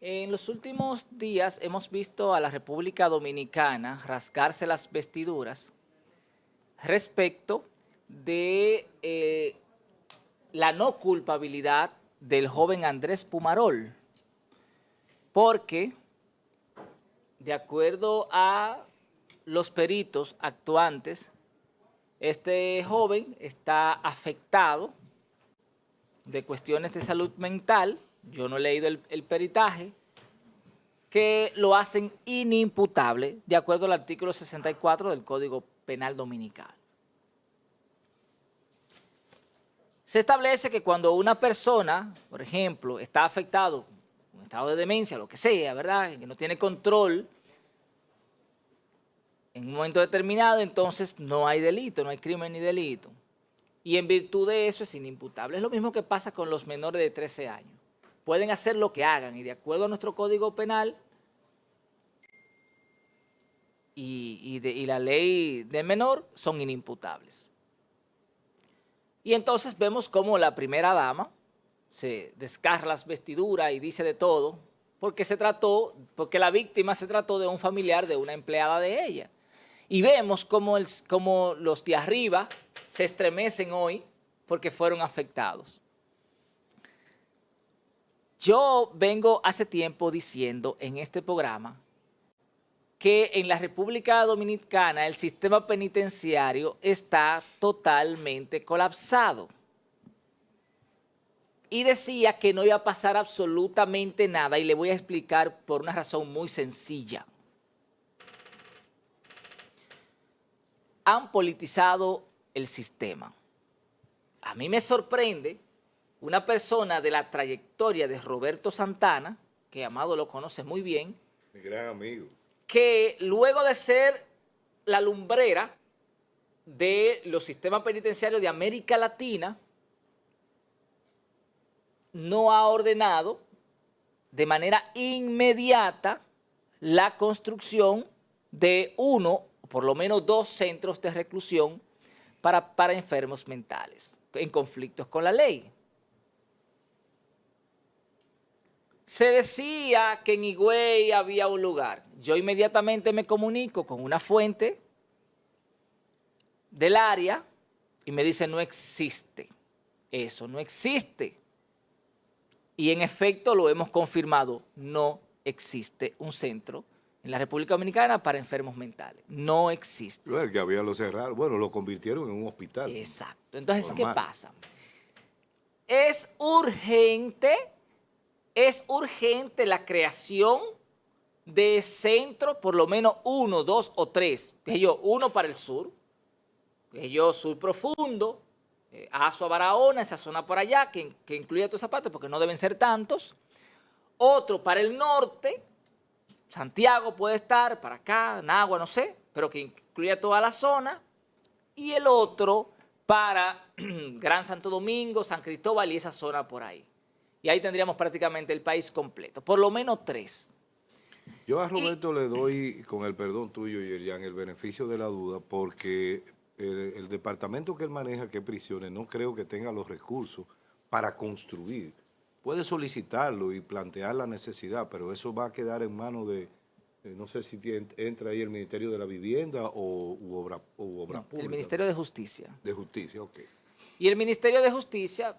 En los últimos días hemos visto a la República Dominicana rasgarse las vestiduras respecto de la no culpabilidad del joven Andrés Pumarol, porque de acuerdo a los peritos actuantes, este joven está afectado de cuestiones de salud mental. Yo no he leído el peritaje, que lo hacen inimputable de acuerdo al artículo 64 del Código Penal Dominicano. Se establece que cuando una persona, por ejemplo, está afectado, un estado de demencia, lo que sea, ¿verdad?, que no tiene control en un momento determinado, entonces no hay delito, no hay crimen ni delito. Y en virtud de eso es inimputable. Es lo mismo que pasa con los menores de 13 años. Pueden hacer lo que hagan y de acuerdo a nuestro Código Penal y la ley del menor son inimputables. Y entonces vemos cómo la primera dama se desgarra las vestiduras y dice de todo, porque la víctima se trató de un familiar de una empleada de ella. Y vemos cómo los de arriba se estremecen hoy porque fueron afectados. Yo vengo hace tiempo diciendo en este programa que en la República Dominicana el sistema penitenciario está totalmente colapsado. Y decía que no iba a pasar absolutamente nada, y le voy a explicar por una razón muy sencilla. Han politizado el sistema. A mí me sorprende una persona de la trayectoria de Roberto Santana, que Amado lo conoce muy bien, mi gran amigo, que luego de ser la lumbrera de los sistemas penitenciarios de América Latina, no ha ordenado de manera inmediata la construcción de uno, o por lo menos 2 centros de reclusión para enfermos mentales en conflictos con la ley. Se decía que en Higüey había un lugar. Yo inmediatamente me comunico con una fuente del área y me dice: no existe. Eso no existe. Y en efecto lo hemos confirmado. No existe un centro en la República Dominicana para enfermos mentales. No existe. El que había lo cerraron. Bueno, lo convirtieron en un hospital. Exacto. Entonces, normal. ¿qué pasa? Es urgente la creación de centros, por lo menos 1, 2 o 3. Uno para el sur, sur profundo, Azua, Barahona, esa zona por allá, que incluye toda esa parte, porque no deben ser tantos. Otro para el norte, Santiago puede estar, para acá, Nagua, no sé, pero que incluya toda la zona. Y el otro para Gran Santo Domingo, San Cristóbal y esa zona por ahí. Y ahí tendríamos prácticamente el país completo, por lo menos 3. Yo a Roberto le doy, con el perdón tuyo, Yerjan, el beneficio de la duda, porque el departamento que él maneja, que es prisiones, no creo que tenga los recursos para construir. Puede solicitarlo y plantear la necesidad, pero eso va a quedar en manos de, no sé si entra ahí el Ministerio de la Vivienda u Obra Pública. El Ministerio de Justicia. De Justicia, ok. Y el Ministerio de Justicia,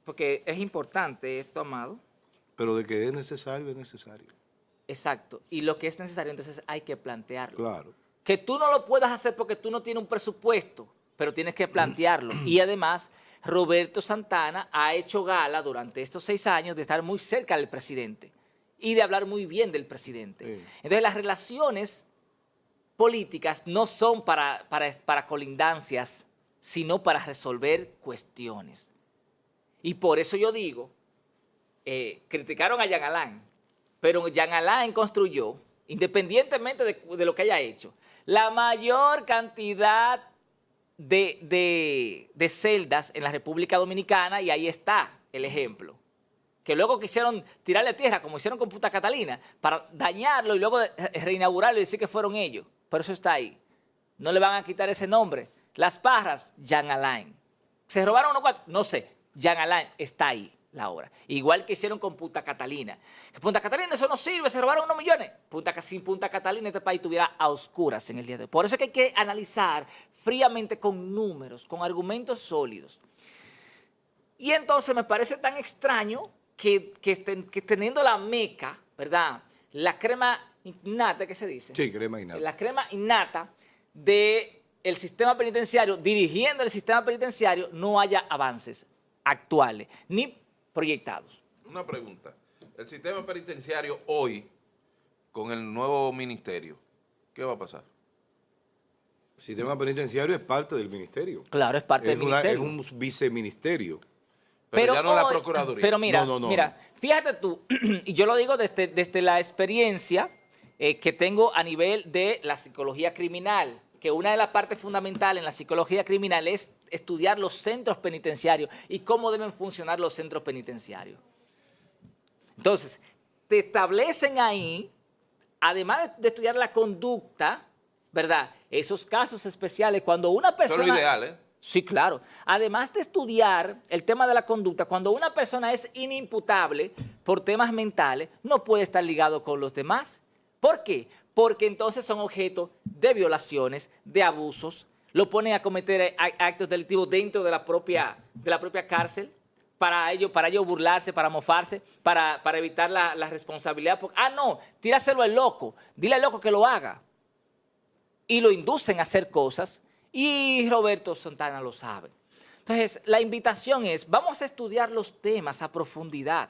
porque es importante esto, Amado. Pero de que es necesario, es necesario. Exacto. Y lo que es necesario, entonces hay que plantearlo. Claro. Que tú no lo puedas hacer porque tú no tienes un presupuesto, pero tienes que plantearlo. Y además, Roberto Santana ha hecho gala durante estos 6 años de estar muy cerca del presidente y de hablar muy bien del presidente. Sí. Entonces, las relaciones políticas no son para colindancias, sino para resolver cuestiones. Y por eso yo digo, criticaron a Jean Alain, pero Jean Alain construyó, independientemente de lo que haya hecho, la mayor cantidad de celdas en la República Dominicana, y ahí está el ejemplo. Que luego quisieron tirarle tierra, como hicieron con Punta Catalina, para dañarlo y luego reinaugurarlo y decir que fueron ellos. Pero eso está ahí. No le van a quitar ese nombre. Las Parras, Jean Alain. ¿Se robaron unos cuantos? No sé. Jean Alain está ahí. la obra. Igual que hicieron con Punta Catalina. Que Punta Catalina eso no sirve, se robaron unos millones. Sin Punta Catalina este país estuviera a oscuras en el día de hoy. Por eso es que hay que analizar fríamente con números, con argumentos sólidos. Y entonces me parece tan extraño que teniendo la meca, ¿verdad? La crema innata, ¿qué se dice? Sí, crema innata. La crema innata del sistema penitenciario, dirigiendo el sistema penitenciario, no haya avances actuales, ni proyectados. Una pregunta. El sistema penitenciario hoy, con el nuevo ministerio, ¿qué va a pasar? El sistema penitenciario es parte del ministerio. Claro, es parte del ministerio. Es un viceministerio. Pero ya no la Procuraduría. Pero mira, No. mira, fíjate tú, y yo lo digo desde la experiencia que tengo a nivel de la psicología criminal, que una de las partes fundamentales en la psicología criminal es estudiar los centros penitenciarios y cómo deben funcionar los centros penitenciarios. Entonces, te establecen ahí, además de estudiar la conducta, ¿verdad? Esos casos especiales, cuando una persona... Eso es lo ideal, ¿eh? Sí, claro. Además de estudiar el tema de la conducta, cuando una persona es inimputable por temas mentales, no puede estar ligado con los demás. ¿Por qué? Porque entonces son objeto de violaciones, de abusos, lo ponen a cometer actos delictivos dentro de la propia cárcel, para ellos burlarse, para mofarse, para evitar la responsabilidad. Porque, no, tíraselo al loco, dile al loco que lo haga. Y lo inducen a hacer cosas, y Roberto Santana lo sabe. Entonces, la invitación es, vamos a estudiar los temas a profundidad.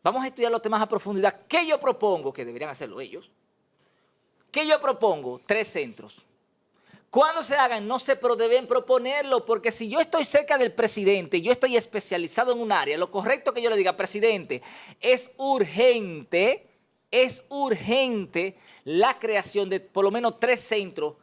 Vamos a estudiar los temas a profundidad. ¿Qué yo propongo? Que deberían hacerlo ellos. ¿Qué yo propongo? 3 centros. Cuando se hagan, no sé, pero deben proponerlo, porque si yo estoy cerca del presidente, yo estoy especializado en un área, lo correcto que yo le diga, presidente, es urgente la creación de por lo menos 3 centros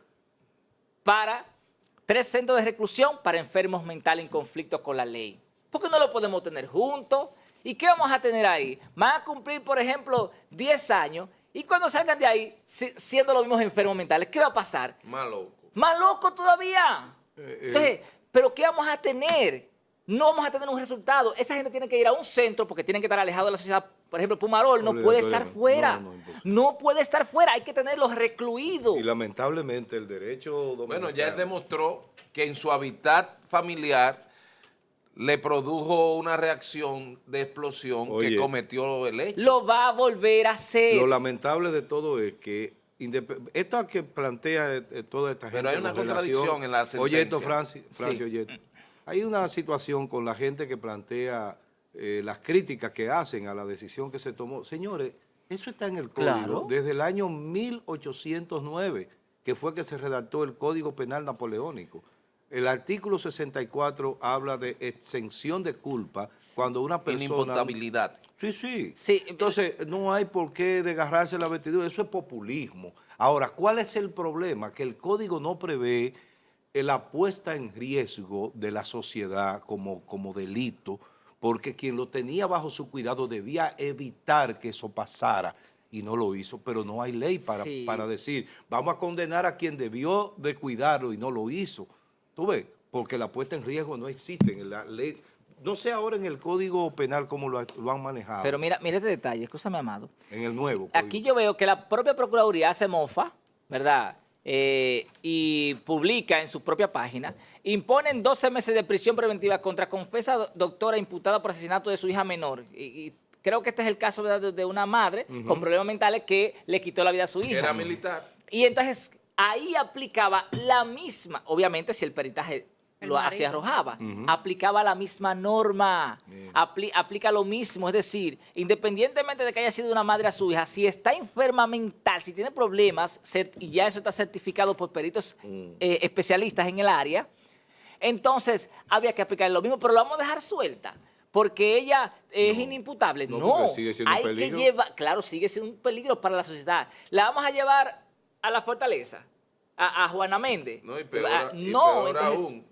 de reclusión para enfermos mentales en conflicto con la ley. ¿Por qué no lo podemos tener juntos? ¿Y qué vamos a tener ahí? Van a cumplir, por ejemplo, 10 años y cuando salgan de ahí, siendo los mismos enfermos mentales, ¿qué va a pasar? Más loco. Más loco todavía. Entonces, ¿pero qué vamos a tener? No vamos a tener un resultado. Esa gente tiene que ir a un centro porque tienen que estar alejados de la sociedad. Por ejemplo, Pumarol no puede estar fuera. No puede estar fuera. Hay que tenerlos recluidos. Y lamentablemente el derecho dominicano... Bueno, ya él demostró que en su hábitat familiar le produjo una reacción de explosión que cometió el hecho. Lo va a volver a hacer. Lo lamentable de todo es que esto que plantea toda esta gente... Pero hay una contradicción en la sentencia. Oye esto, Francis, Sí. oye esto. Hay una situación con la gente que plantea las críticas que hacen a la decisión que se tomó. Señores, eso está en el código Claro. desde el año 1809, que fue que se redactó el Código Penal Napoleónico. El artículo 64 habla de exención de culpa cuando una persona... Inimputabilidad. Sí. Sí. Entonces, no hay por qué desgarrarse la vestidura. Eso es populismo. Ahora, ¿cuál es el problema? Que el código no prevé la puesta en riesgo de la sociedad como delito, porque quien lo tenía bajo su cuidado debía evitar que eso pasara y no lo hizo, pero no hay ley para decir, vamos a condenar a quien debió de cuidarlo y no lo hizo. ¿Tú ves? Porque la puesta en riesgo no existe en la ley. No sé ahora en el Código Penal cómo lo han manejado. Pero mira este detalle, escúchame, Amado. En el nuevo Código. Aquí yo veo que la propia Procuraduría hace mofa, ¿verdad? Y publica en su propia página, imponen 12 meses de prisión preventiva contra confesa doctora imputada por asesinato de su hija menor. Y creo que este es el caso de una madre con problemas mentales que le quitó la vida a su hija. Era militar. Y entonces ahí aplicaba la misma, obviamente si el peritaje así arrojaba, aplicaba la misma norma, aplica lo mismo, es decir, independientemente de que haya sido una madre a su hija, si está enferma mental, si tiene problemas, y ya eso está certificado por peritos especialistas en el área, entonces había que aplicar lo mismo, pero lo vamos a dejar suelta. Porque ella es inimputable. No, sigue siendo un peligro. que llevar, claro, sigue siendo un peligro para la sociedad. La vamos a llevar a la fortaleza, a Juana Méndez. No, y peor, No, y peor entonces, aún,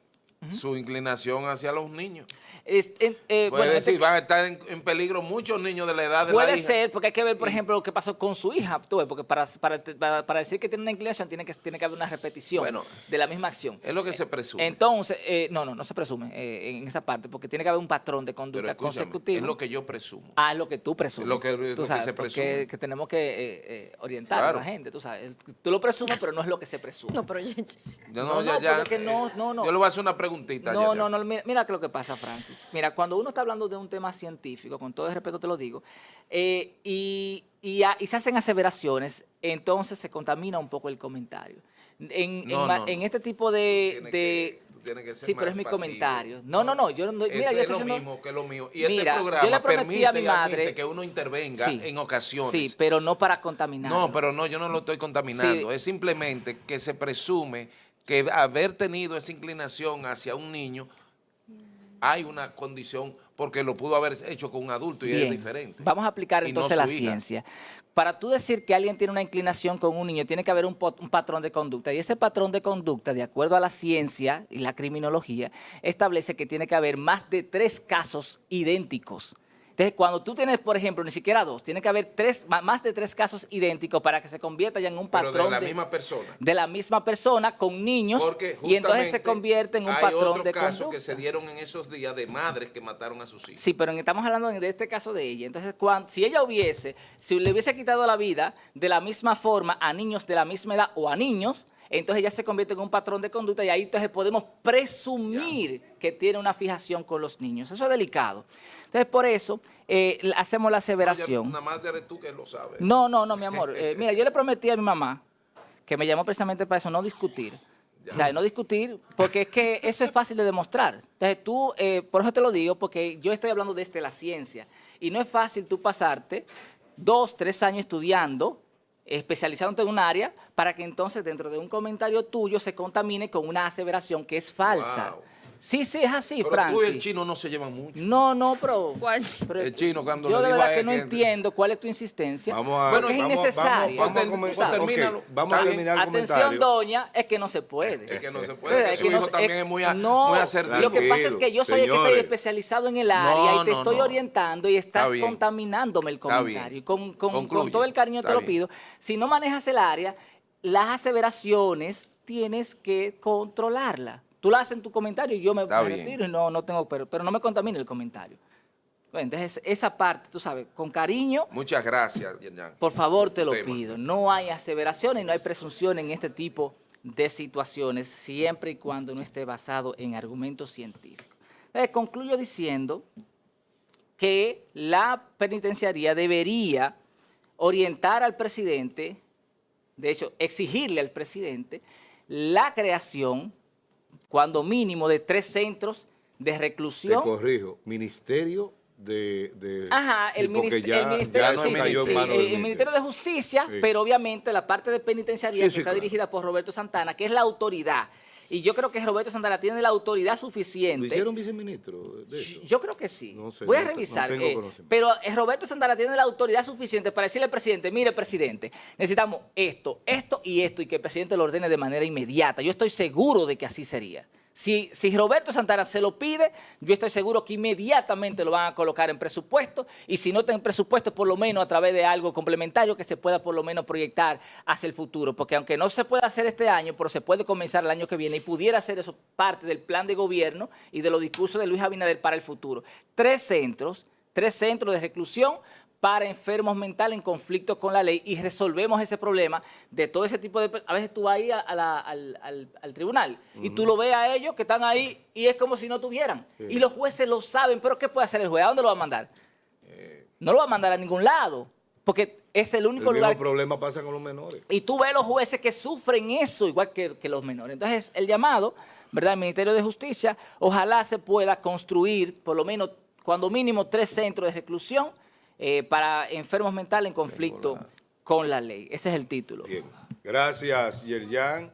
su inclinación hacia los niños. Bueno, Puede decir, van a estar en peligro muchos niños de la edad de la puede hija. ser, porque hay que ver, por ejemplo, lo que pasó con su hija, tú ves, porque para decir que tiene una inclinación tiene que haber una repetición Bueno, de la misma acción. Es lo que se presume. Entonces, no se presume en esa parte, porque tiene que haber un patrón de Pero conducta escúchame, consecutivo. es lo que yo presumo. Ah, es lo que tú presumes. Es lo Tú que sabes, se porque presume. que tenemos que orientar a Claro. la gente, tú sabes. Tú lo presumes, pero no es lo que se presume. No, pero No, pero es que no. Yo le voy a hacer una preguntita. No, mira que lo que pasa, Francis. Mira, cuando uno está hablando de un tema científico, con todo el respeto te lo digo, y se hacen aseveraciones, entonces se contamina un poco el comentario. En este tipo de Tú tienes que ser sí, pero más es mi pasivo. comentario. No, yo no. Mira, yo Es estoy lo haciendo. mismo que lo mío. Y Mira, este programa yo le prometí a mi permite madre que uno intervenga Sí, en ocasiones. Sí, pero no para contaminar. No, pero no, yo no lo estoy contaminando. Sí. Es simplemente que se presume que haber tenido esa inclinación hacia un niño hay una condición porque lo pudo haber hecho con un adulto y es Bien, diferente. vamos a aplicar Y no entonces la su hija. ciencia. Para tú decir que alguien tiene una inclinación con un niño, tiene que haber un patrón de conducta. Y ese patrón de conducta, de acuerdo a la ciencia y la criminología, establece que tiene que haber más de 3 casos idénticos. Entonces, cuando tú tienes, por ejemplo, ni siquiera 2, tiene que haber más de 3 casos idénticos para que se convierta ya en un Pero patrón de la misma persona. de la misma persona con niños, Porque y entonces se justamente convierte en un hay patrón otros de casos conducta. que se dieron en esos días de madres que mataron a sus hijos. Sí, pero estamos hablando de este caso de ella. Entonces, si le hubiese quitado la vida de la misma forma a niños de la misma edad o a niños, entonces ya se convierte en un patrón de conducta y ahí entonces podemos presumir que tiene una fijación con los niños. Eso es delicado. Entonces, por eso hacemos la aseveración. Nada más eres tú que lo sabes. No, mi amor. Mira, yo le prometí a mi mamá, que me llamó precisamente para eso, no discutir. Ya. O sea, no discutir, porque es que eso es fácil de demostrar. Entonces tú, por eso te lo digo, porque yo estoy hablando desde la ciencia. Y no es fácil tú pasarte 2, 3 años estudiando, especializándote en un área, para que entonces dentro de un comentario tuyo se contamine con una aseveración que es falsa. Wow. Sí, es así, Pero Francis. tú y el chino no se llevan mucho. No, pero... ¿Cuál? pero El chino cuando yo le de digo a verdad que él no que- entiendo cuál es tu insistencia. Vamos a, porque es Bueno, innecesaria. Vamos a Termínalo. vamos a Está bien. terminar el Atención, comentario. doña, es que no se puede. Es que no se puede. Es Que su que no hijo se- también es muy no, asertivo. lo que pasa es que yo soy el que estoy Señores. especializado en el área y te No, estoy no. orientando y estás Está bien. contaminándome el Está comentario. bien. Con Concluye. todo el cariño te Está lo bien. pido. Si no manejas el área, las aseveraciones tienes que controlarlas. Tú la haces en tu comentario y yo me Está bien. retiro y no tengo, pero no me contamine el comentario. Bueno, entonces, esa parte, tú sabes, con cariño, Muchas gracias, Yerjan. por favor, te lo Tema. pido. No hay aseveraciones y no hay presunción en este tipo de situaciones, siempre y cuando no esté basado en argumentos científicos. Concluyo diciendo que la penitenciaría debería orientar al presidente, de hecho, exigirle al presidente la creación, cuando mínimo, de 3 centros de Te reclusión. corrijo, Ministerio de Ajá, sí, el, porque ministerio, ya el Ministerio, no sí, cayó sí, en manos del el Ministerio de Justicia, Sí. pero obviamente la parte de penitenciaría Sí, que sí, está claro. dirigida por Roberto Santana, que es la autoridad. Y yo creo que Roberto Santana tiene la autoridad ¿Lo suficiente. hicieron viceministro de eso? Yo creo que sí. No sé, Voy a no revisar. tengo conocimiento. Pero Roberto Santana tiene la autoridad suficiente para decirle al presidente, mire, presidente, necesitamos esto y esto, y que el presidente lo ordene de manera inmediata. Yo estoy seguro de que así sería. Si Roberto Santana se lo pide, yo estoy seguro que inmediatamente lo van a colocar en presupuesto, y si no está en presupuesto, por lo menos a través de algo complementario que se pueda por lo menos proyectar hacia el futuro. Porque aunque no se pueda hacer este año, pero se puede comenzar el año que viene, y pudiera ser eso parte del plan de gobierno y de los discursos de Luis Abinader para el futuro. 3 centros de reclusión para enfermos mentales en conflicto con la ley, y resolvemos ese problema de todo ese tipo de... A veces tú vas ahí al tribunal y tú lo ves a ellos que están ahí y es como si no tuvieran. Sí. Y los jueces lo saben, pero ¿qué puede hacer el juez? ¿A dónde lo va a mandar? No lo va a mandar a ningún lado, porque es el El único mismo lugar... problema pasa con los menores. Y tú ves los jueces que sufren eso igual que los menores. Entonces, el llamado, ¿verdad?, al Ministerio de Justicia, ojalá se pueda construir por lo menos, cuando mínimo, 3 centros de reclusión para enfermos mentales en conflicto con la ley. Ese es el título. Bien. Gracias, Yerjan.